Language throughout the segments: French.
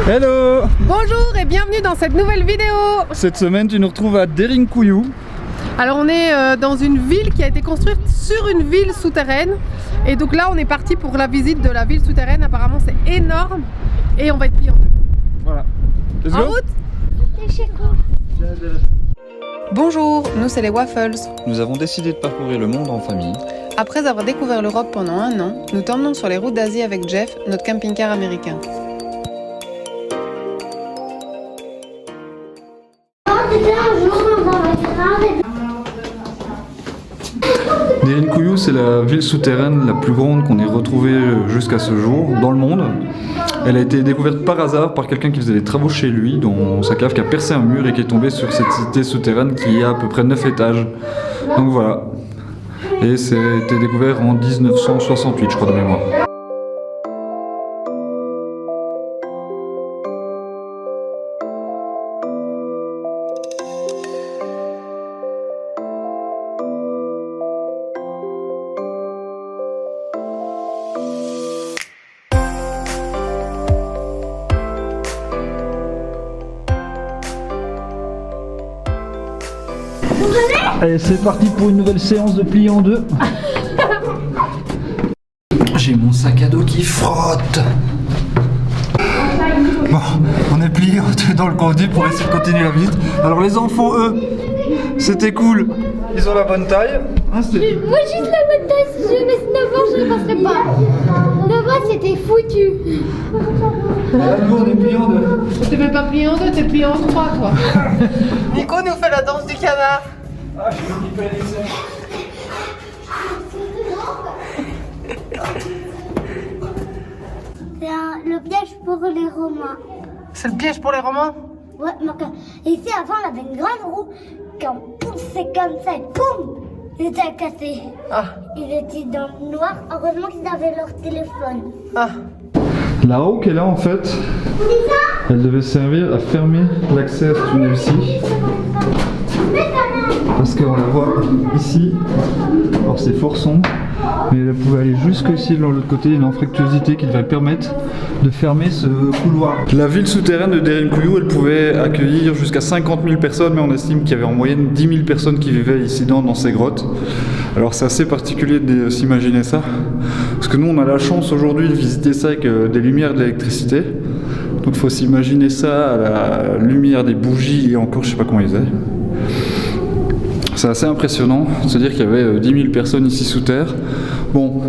Hello! Bonjour et bienvenue dans cette nouvelle vidéo. Cette semaine tu nous retrouves à Derinkuyu. Alors on est dans une ville qui a été construite sur une ville souterraine. Et donc là on est parti pour la visite de la ville souterraine. Apparemment c'est énorme et on va être pris en deux. Voilà. Let's En go. route! Bonjour, nous c'est les Waffles. Nous avons décidé de parcourir le monde en famille. Après avoir découvert l'Europe pendant un an, nous tournons sur les routes d'Asie avec Jeff, notre camping-car américain. Derinkuyu, c'est la ville souterraine la plus grande qu'on ait retrouvée jusqu'à ce jour dans le monde. Elle a été découverte par hasard par quelqu'un qui faisait des travaux chez lui, dans sa cave, qui a percé un mur et qui est tombé sur cette cité souterraine qui a à peu près 9 étages. Donc voilà. Et c'était découvert en 1968, je crois, de mémoire. Allez, c'est parti pour une nouvelle séance de pli en deux. J'ai mon sac à dos qui frotte. Bon, on est plié dans le conduit pour essayer de continuer la visite. Alors les enfants, eux, c'était cool. Ils ont la bonne taille. Moi juste la bonne taille, si je mets 9 ans je ne passerai pas. 9 ans c'était foutu. Là, nous on est plié en deux. T'es même pas plié en deux, t'es plié en trois toi. Nico nous fait la danse du canard. Ah, je vais m'occuper des dessins. C'est le piège pour les Romains. C'est le piège pour les Romains? Ouais, donc ici avant on avait une grande roue, quand poum, c'est comme ça, et poum, il était cassé. Ah. Il était dans le noir, heureusement qu'ils avaient leur téléphone. Ah. La roue qu'elle a en fait, elle devait servir à fermer l'accès à ce tunnel-ci. Parce qu'on la voit ici, alors c'est fort sombre, mais elle pouvait aller jusqu'ici de l'autre côté, une anfractuosité qui devait permettre de fermer ce couloir. La ville souterraine de Derinkuyu, elle pouvait accueillir jusqu'à 50 000 personnes, mais on estime qu'il y avait en moyenne 10 000 personnes qui vivaient ici dans ces grottes. Alors c'est assez particulier de s'imaginer ça, parce que nous on a la chance aujourd'hui de visiter ça avec des lumières d'électricité. Donc il faut s'imaginer ça à la lumière des bougies et encore je sais pas comment ils faisaient. C'est assez impressionnant de se dire qu'il y avait 10 000 personnes ici sous terre. Bon,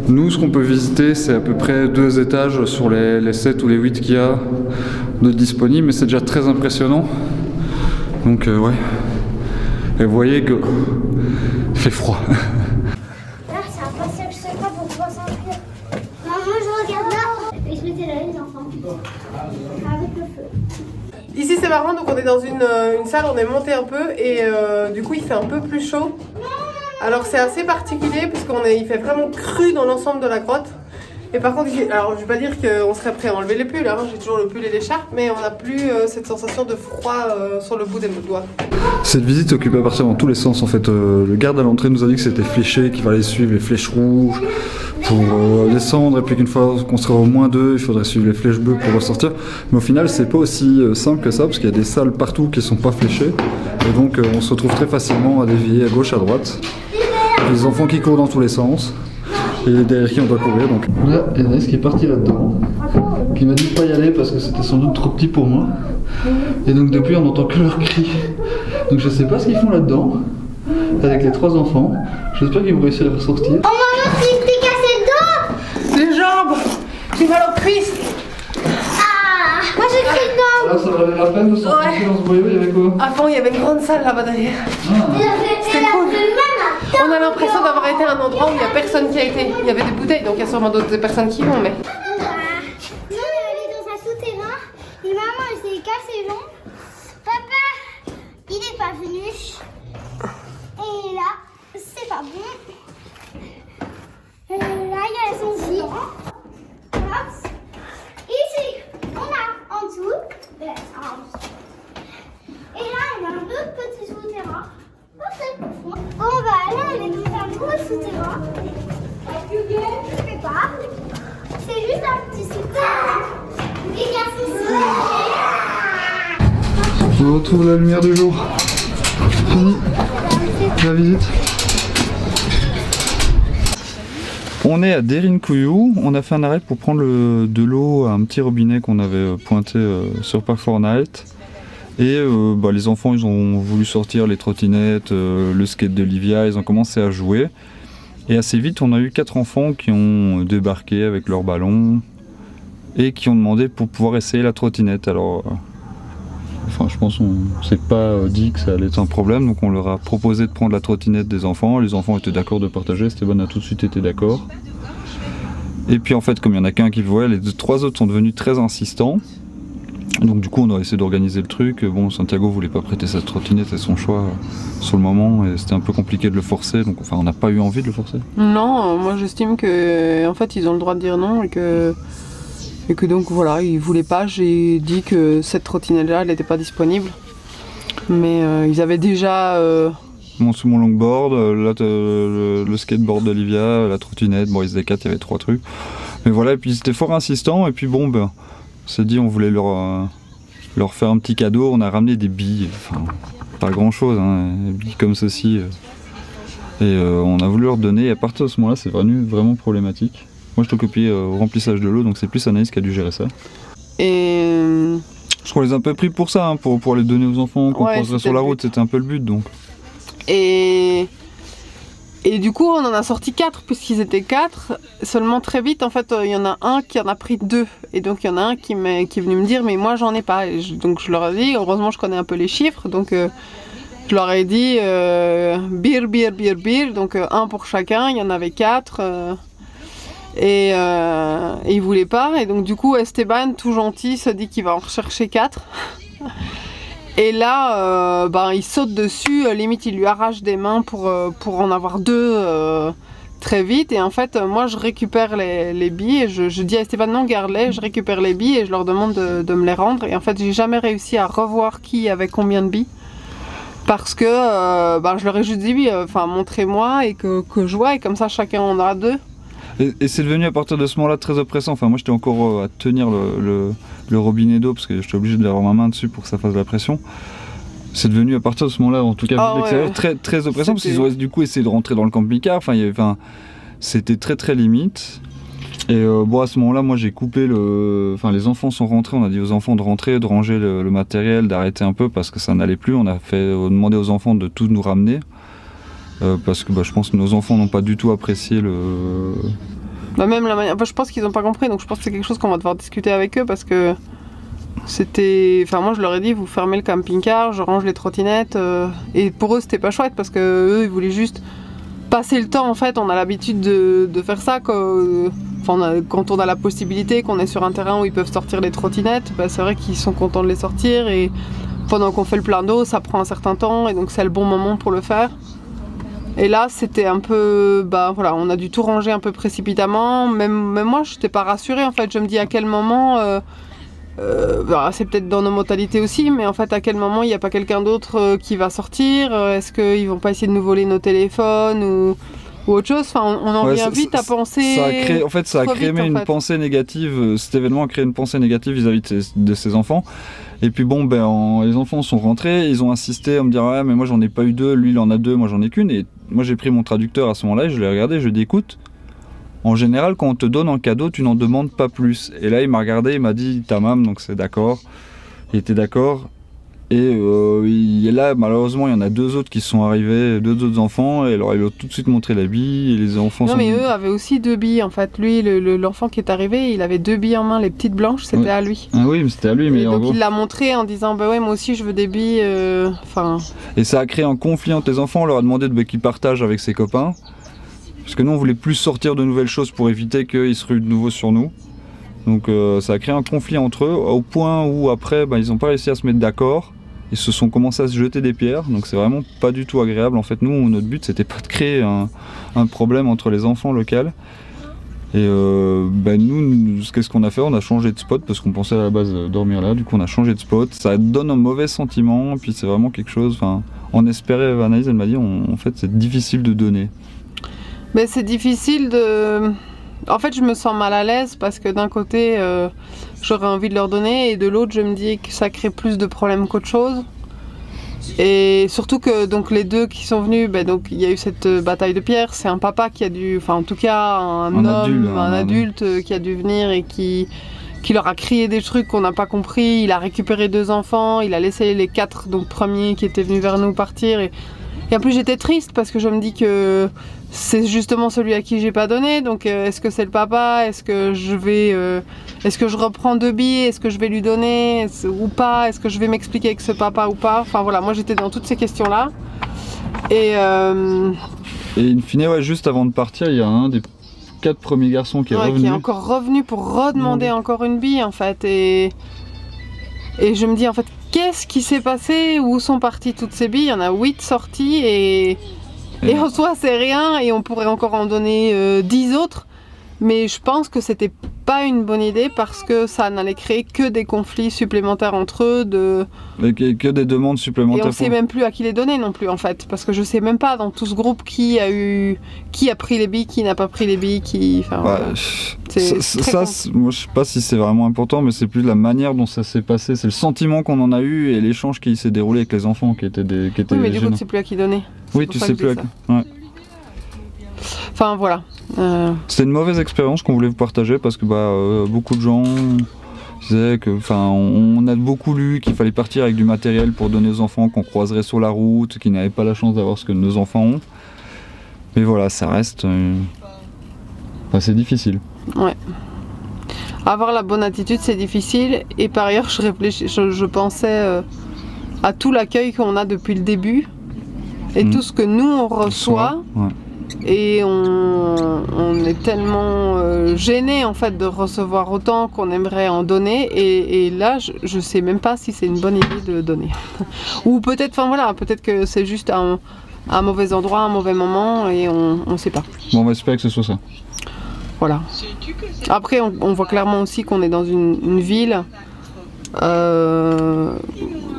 nous ce qu'on peut visiter c'est à peu près 2 étages sur les 7 ou les 8 qu'il y a de disponibles, mais c'est déjà très impressionnant. Donc ouais, et vous voyez que il fait froid. Là c'est un passage secret pour pouvoir s'enfuir. Moi je regarde là, et je mettais là les enfants. Avec le feu. Ici c'est marrant, donc on est dans une salle, on est monté un peu et du coup il fait un peu plus chaud. Alors c'est assez particulier puisqu'il fait vraiment cru dans l'ensemble de la grotte. Et par contre, alors je vais pas dire qu'on serait prêt à enlever les pulls, hein, j'ai toujours le pull et l'écharpe, mais on n'a plus cette sensation de froid sur le bout des doigts. Cette visite occupe à partir dans tous les sens en fait. Le garde à l'entrée nous a dit que c'était fléché, qu'il fallait suivre les flèches rouges pour descendre, et puis qu'une fois qu'on serait au moins 2, il faudrait suivre les flèches bleues pour ressortir. Mais au final c'est pas aussi simple que ça, parce qu'il y a des salles partout qui sont pas fléchées, et donc on se retrouve très facilement à dévier à gauche, à droite. Les enfants qui courent dans tous les sens, et derrière qui on doit courir. Donc là, il y en a qui est parti là-dedans, qui m'a dit de pas y aller parce que c'était sans doute trop petit pour moi. Et donc depuis on n'entend que leurs cris. Donc je sais pas ce qu'ils font là-dedans, avec les 3 enfants. J'espère qu'ils vont réussir à ressortir. Oh maman, tu t'es cassé le dos. Les jambes, j'ai mal aux cuisses. Ah, moi j'ai crié non. Là ça valait la peine de sortir dans ce boyau, il y avait quoi? Avant il y avait une grande salle là-bas derrière. C'était cool. même. On a l'impression d'avoir été à un endroit où il n'y a personne qui a été. Il y avait des bouteilles, donc il y a sûrement d'autres personnes qui vont, mais... Non, elle est dans un souterrain et maman elle s'est cassé les jambes. Papa, il est pas venu. Et là, c'est pas bon. Là, il y a son lit. Hop. Ici, on a en dessous. Et là, on a un autre petit souterrain. On va aller, on est dans un gros souterrain. Je sais pas. C'est juste un petit souterrain. Les garçons, On retrouve la lumière du jour. Fini la visite. On est à Derinkuyu, on a fait un arrêt pour prendre de l'eau à un petit robinet qu'on avait pointé sur Park Fortnite. Et les enfants ils ont voulu sortir les trottinettes, le skate d'Olivia, ils ont commencé à jouer. Et assez vite on a eu 4 enfants qui ont débarqué avec leur ballon et qui ont demandé pour pouvoir essayer la trottinette. Alors, je pense qu'on s'est pas dit que ça allait être un problème, donc on leur a proposé de prendre la trottinette des enfants. Les enfants étaient d'accord de partager, Stéphane a tout de suite été d'accord. Et puis en fait, comme il n'y en a qu'un qui le voyait, les 3 autres sont devenus très insistants. Donc du coup on a essayé d'organiser le truc. Bon, Santiago voulait pas prêter sa trottinette, c'est son choix sur le moment, et c'était un peu compliqué de le forcer, donc on n'a pas eu envie de le forcer. Non, moi j'estime que en fait ils ont le droit de dire non et que donc voilà, ils voulaient pas. J'ai dit que cette trottinette-là, elle n'était pas disponible. Mais ils avaient déjà... Sous mon longboard, le skateboard d'Olivia, la trottinette, bon ils étaient 4, il y avait 3 trucs. Mais voilà, et puis c'était fort insistant, et puis bon, on s'est dit on voulait leur faire un petit cadeau, on a ramené des billes, enfin pas grand chose, des billes comme ceci. Et on a voulu leur donner, et à partir de ce moment-là c'est devenu vraiment problématique. Moi je t'occupais au remplissage de l'eau, donc c'est plus Anaïs qui a dû gérer ça. Et... Je crois les un peu pris pour ça, pour les donner aux enfants, qu'on croiserait sur la route, c'était un peu le but donc. Et du coup on en a sorti 4 puisqu'ils étaient 4, seulement très vite en fait il y en a un qui en a pris 2. Et donc il y en a un qui est venu me dire mais moi j'en ai pas. Donc je leur ai dit, heureusement je connais un peu les chiffres, donc je leur ai dit beer, donc un pour chacun, il y en avait 4. Et il voulait pas, et donc du coup Esteban tout gentil se dit qu'il va en rechercher 4. Et là il saute dessus, limite il lui arrache des mains pour en avoir 2 très vite. Et en fait moi je récupère les billes et je dis à Esteban non, garde-les, je récupère les billes et je leur demande de me les rendre. Et en fait j'ai jamais réussi à revoir qui avait combien de billes, parce que je leur ai juste dit montrez-moi et que je vois, et comme ça chacun en aura 2. Et c'est devenu à partir de ce moment-là très oppressant. Enfin, moi j'étais encore à tenir le robinet d'eau parce que j'étais obligé d'avoir ma main dessus pour que ça fasse de la pression. C'est devenu à partir de ce moment-là, en tout cas vu l'extérieur, très, très oppressant, parce qu'ils auraient du coup essayé de rentrer dans le camping-car. C'était très très limite. Et à ce moment-là, moi j'ai coupé les enfants sont rentrés, on a dit aux enfants de rentrer, de ranger le matériel, d'arrêter un peu parce que ça n'allait plus. On a demandé aux enfants de tout nous ramener. Parce que je pense que nos enfants n'ont pas du tout apprécié même la manière... je pense qu'ils n'ont pas compris, donc je pense que c'est quelque chose qu'on va devoir discuter avec eux, parce que c'était... moi je leur ai dit vous fermez le camping-car, je range les trottinettes, et pour eux c'était pas chouette parce que eux ils voulaient juste passer le temps. En fait on a l'habitude de faire ça quand on a la possibilité, qu'on est sur un terrain où ils peuvent sortir les trottinettes, c'est vrai qu'ils sont contents de les sortir, et pendant qu'on fait le plein d'eau ça prend un certain temps, et donc c'est le bon moment pour le faire. Et là, c'était un peu... on a dû tout ranger un peu précipitamment. Même moi, je n'étais pas rassurée. En fait, je me dis à quel moment... c'est peut-être dans nos mentalités aussi, mais en fait, à quel moment il n'y a pas quelqu'un d'autre qui va sortir? Est-ce qu'ils ne vont pas essayer de nous voler nos téléphones ou autre chose? On en vient vite à penser... Ça a créé une pensée négative. Cet événement a créé une pensée négative vis-à-vis de ses enfants. Et puis les enfants sont rentrés, ils ont insisté à me dire ah mais moi j'en ai pas eu 2, lui il en a 2, moi j'en ai qu'une. Et moi j'ai pris mon traducteur à ce moment-là et je l'ai regardé, je lui ai dit écoute, en général quand on te donne un cadeau tu n'en demandes pas plus. Et là il m'a regardé, il m'a dit tamam, donc c'est d'accord, il était d'accord. Et là malheureusement il y en a 2 autres qui sont arrivés, 2 autres enfants, et alors il a tout de suite montré la bille, et les enfants mais eux avaient aussi 2 billes en fait. Lui l'enfant qui est arrivé, il avait 2 billes en main, les petites blanches, c'était à lui. Ah oui mais c'était à lui, mais et donc gros... il l'a montré en disant moi aussi je veux des billes, Et ça a créé un conflit entre les enfants, on leur a demandé qu'ils partagent avec ses copains, parce que nous on voulait plus sortir de nouvelles choses pour éviter qu'ils se ruent de nouveau sur nous. Donc ça a créé un conflit entre eux, au point où après ils n'ont pas réussi à se mettre d'accord. Ils se sont commencés à se jeter des pierres, donc c'est vraiment pas du tout agréable. En fait, nous, notre but, c'était pas de créer un problème entre les enfants locaux. Et nous, qu'est-ce qu'on a fait? On a changé de spot parce qu'on pensait à la base dormir là. Du coup, on a changé de spot. Ça donne un mauvais sentiment, puis c'est vraiment quelque chose. On espérait. Anaïs, elle m'a dit, en fait, c'est difficile de donner. Mais c'est difficile de. En fait, je me sens mal à l'aise parce que d'un côté, j'aurais envie de leur donner et de l'autre, je me dis que ça crée plus de problèmes qu'autre chose. Et surtout que donc les deux qui sont venus, donc il y a eu cette bataille de pierre. C'est un papa qui a dû, enfin en tout cas un adulte qui a dû venir et qui leur a crié des trucs qu'on n'a pas compris. Il a récupéré 2 enfants, il a laissé les 4 donc premiers qui étaient venus vers nous partir. Et en plus j'étais triste parce que je me dis que c'est justement celui à qui j'ai pas donné. Donc est-ce que c'est le papa? Est-ce que je reprends 2 billes? Est-ce que je vais lui donner ou pas? Est-ce que je vais m'expliquer avec ce papa ou pas? Enfin voilà, moi j'étais dans toutes ces questions-là. Et in fine, ouais, juste avant de partir, il y a un des 4 premiers garçons qui est revenu. Qui est encore revenu pour redemander encore une bille en fait. Et je me dis en fait, qu'est-ce qui s'est passé? Où sont parties toutes ces billes? Il y en a 8 sorties et en soi c'est rien et on pourrait encore en donner 10 autres. Mais je pense que c'était pas une bonne idée parce que ça n'allait créer que des conflits supplémentaires entre eux. Que des demandes supplémentaires. Et on sait même plus à qui les donner non plus en fait. Parce que je sais même pas dans tout ce groupe qui a pris les billes, qui n'a pas pris les billes, moi je sais pas si c'est vraiment important, mais c'est plus la manière dont ça s'est passé. C'est le sentiment qu'on en a eu et l'échange qui s'est déroulé avec les enfants qui était oui, mais du coup tu sais plus à qui donner. Oui, tu sais plus à qui. Ouais. Enfin voilà. C'était une mauvaise expérience qu'on voulait vous partager parce que beaucoup de gens disaient que, on a beaucoup lu qu'il fallait partir avec du matériel pour donner aux enfants qu'on croiserait sur la route, qui n'avaient pas la chance d'avoir ce que nos enfants ont. Mais voilà, ça reste, c'est difficile. Ouais. Avoir la bonne attitude, c'est difficile. Et par ailleurs, je pensais à tout l'accueil qu'on a depuis le début et tout ce que nous on reçoit. Ouais. Et on est tellement gêné en fait de recevoir autant qu'on aimerait en donner et là je sais même pas si c'est une bonne idée de donner ou peut-être peut-être que c'est juste un mauvais endroit, un mauvais moment et on sait pas. Bon, on va espérer que ce soit ça. Voilà. Après on voit clairement aussi qu'on est dans une ville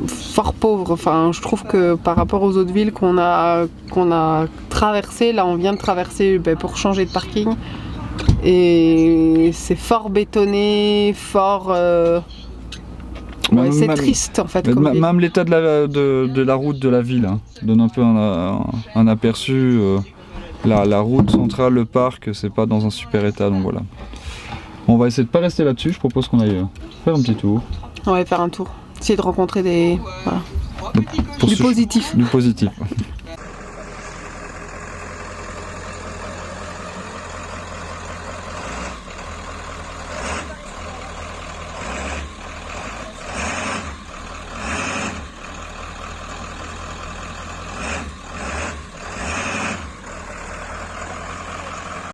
fort pauvre. Enfin, je trouve que par rapport aux autres villes qu'on a traversées, là on vient de traverser pour changer de parking et c'est fort bétonné, fort c'est triste en fait. Même l'état de la route de la ville donne un peu un aperçu. La route centrale, le parc, c'est pas dans un super état, donc voilà. On va essayer de pas rester là-dessus, je propose qu'on aille faire un petit tour. On va faire un tour, essayer de rencontrer du positif. Du positif.